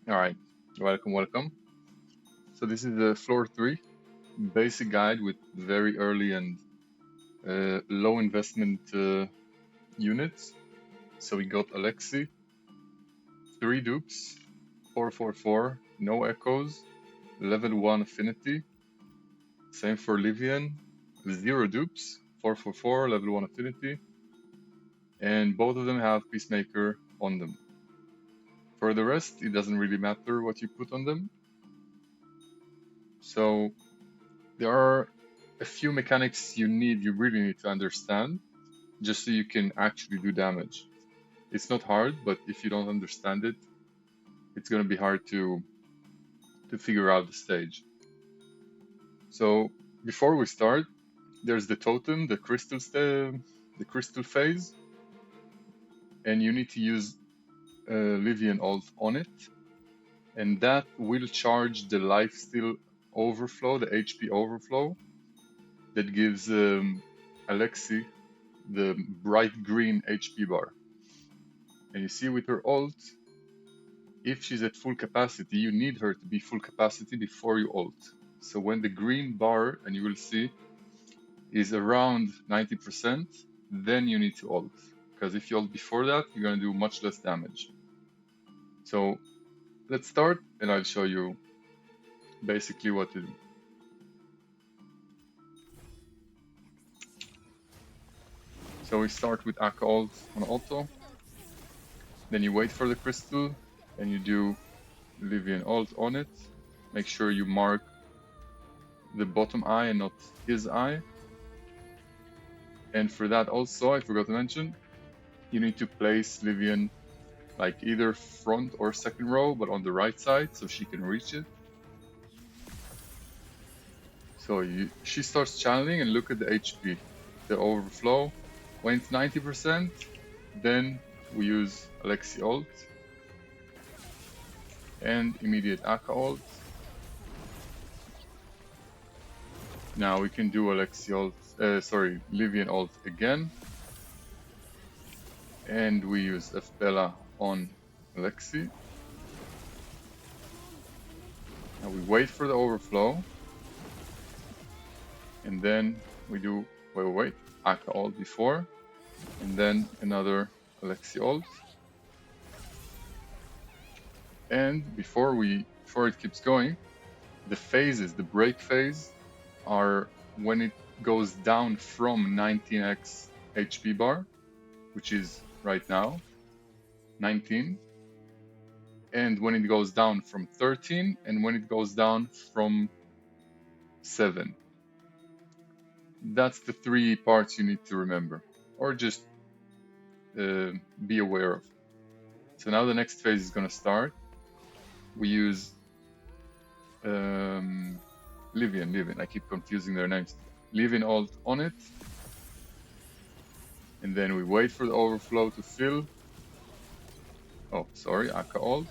All right, welcome, welcome. So this is the floor 3 basic guide with very early and low investment units. So we got Alexi, 3 dupes, 444, no echoes, level 1 affinity. Same for Livian, 0 dupes, 444, level 1 affinity. And both of them have Peacemaker on them. For the rest, it doesn't really matter what you put on them. So there are a few mechanics you really need to understand, just so you can actually do damage. It's not hard, but if you don't understand it, it's going to be hard to figure out the stage. So before we start, there's the totem, the crystal phase, and you need to use Livian ult on it, and that will charge the lifesteal overflow, the HP overflow, that gives Alexi the bright green HP bar. And you see with her ult, if she's at full capacity, you need her to be full capacity before you ult. So when the green bar, and you will see, is around 90%, then you need to ult. Because if you ult before that, you're going to do much less damage. So let's start, and I'll show you basically what to do. So we start with Akka ult on auto, then you wait for the crystal, and you do Livian ult on it. Make sure you mark the bottom eye and not his eye. And for that also, I forgot to mention, you need to place Livian like either front or second row, but on the right side so she can reach it. So she starts channeling, and look at the HP, the overflow. When it's 90%, then we use Alexi ult and immediate Akka ult. Now we can do Alexi ult, Livian ult again, and we use F-Bella on Alexi. Now we wait for the overflow, and then we do wait, Akka ult before, and then another Alexi ult. And before it keeps going, the phases, the break phase, are when it goes down from 19x HP bar, which is right now 19, and when it goes down from 13, and when it goes down from 7. That's the 3 parts you need to remember, or just be aware of. So now the next phase is going to start. We use Livian, I keep confusing their names. Livian ult on it, and then we wait for the overflow to fill. Oh, sorry, Akka ult.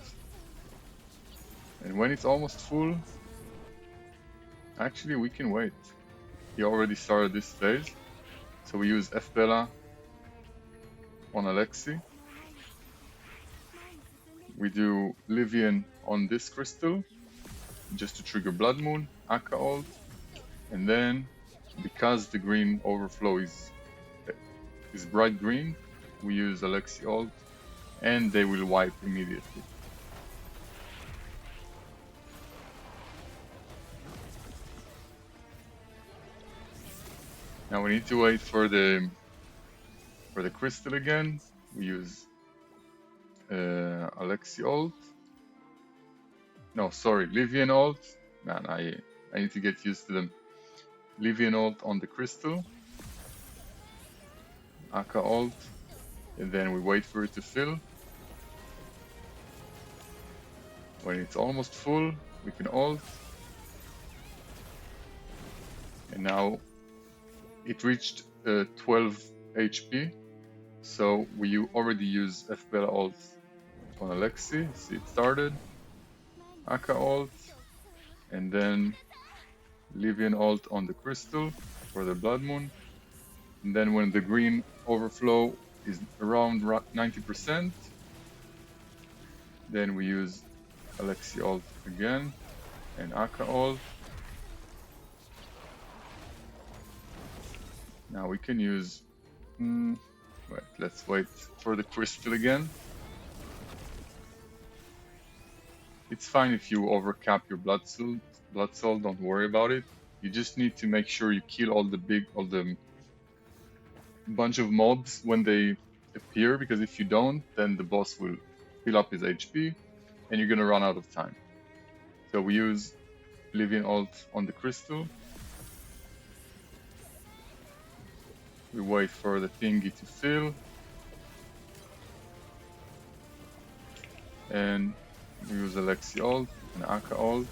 And when it's almost full, actually we can wait. He already started this phase, so we use F-Bella on Alexi. We do Livian on this crystal, just to trigger Blood Moon, Akka ult, and then because the green overflow is bright green, we use Alexi ult, and they will wipe immediately. Now we need to wait for the crystal again. We use Alexi ult. No, sorry, Livian ult. Man, I need to get used to them. Livian ult on the crystal, Akka ult, and then we wait for it to fill. When it's almost full, we can ult. And now it reached 12 HP, so we already use F-Bella ult on Alexi. See, it started, Akka ult, and then Livian ult on the crystal for the Blood Moon. And then when the green overflow is around 90%, then we use Alexi ult again, and Aka ult. Now we can use... wait, let's wait for the crystal again. It's fine if you overcap your blood soul, don't worry about it. You just need to make sure you kill all the bunch of mobs when they appear, because if you don't, then the boss will fill up his HP and you're gonna run out of time. So we use Livian ult on the crystal. We wait for the thingy to fill. And we use Alexi ult and Aka ult.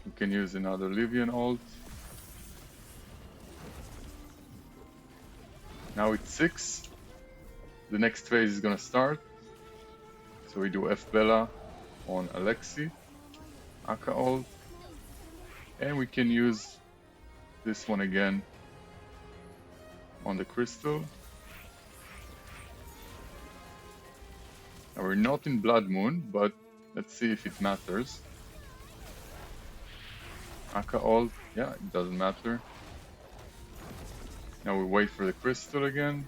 We can use another Livian ult. Now it's 6. The next phase is gonna start. So we do F Bella on Alexi, Aka ult. And we can use this one again on the crystal. Now we're not in Blood Moon, but let's see if it matters. Aka ult, yeah, it doesn't matter. Now we wait for the crystal again,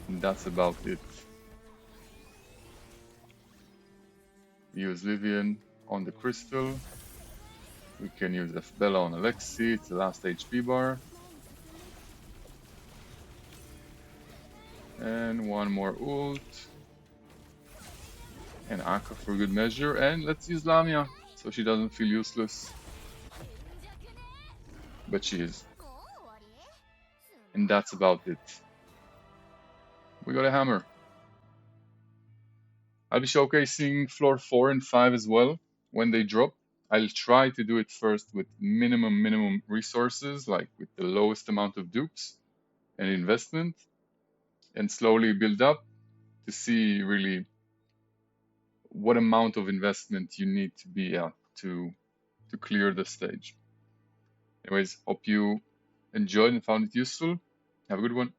and that's about it. We use Livian on the crystal. We can use F Bella on Alexi, it's the last HP bar. And one more ult. And Aka for good measure. And let's use Lamia, so she doesn't feel useless. But she is. And that's about it. We got a hammer. I'll be showcasing floor 4 and 5 as well when they drop. I'll try to do it first with minimum resources, like with the lowest amount of dupes and investment, and slowly build up to see really what amount of investment you need to be at to clear the stage. Anyways, hope you enjoyed and found it useful. Have a good one.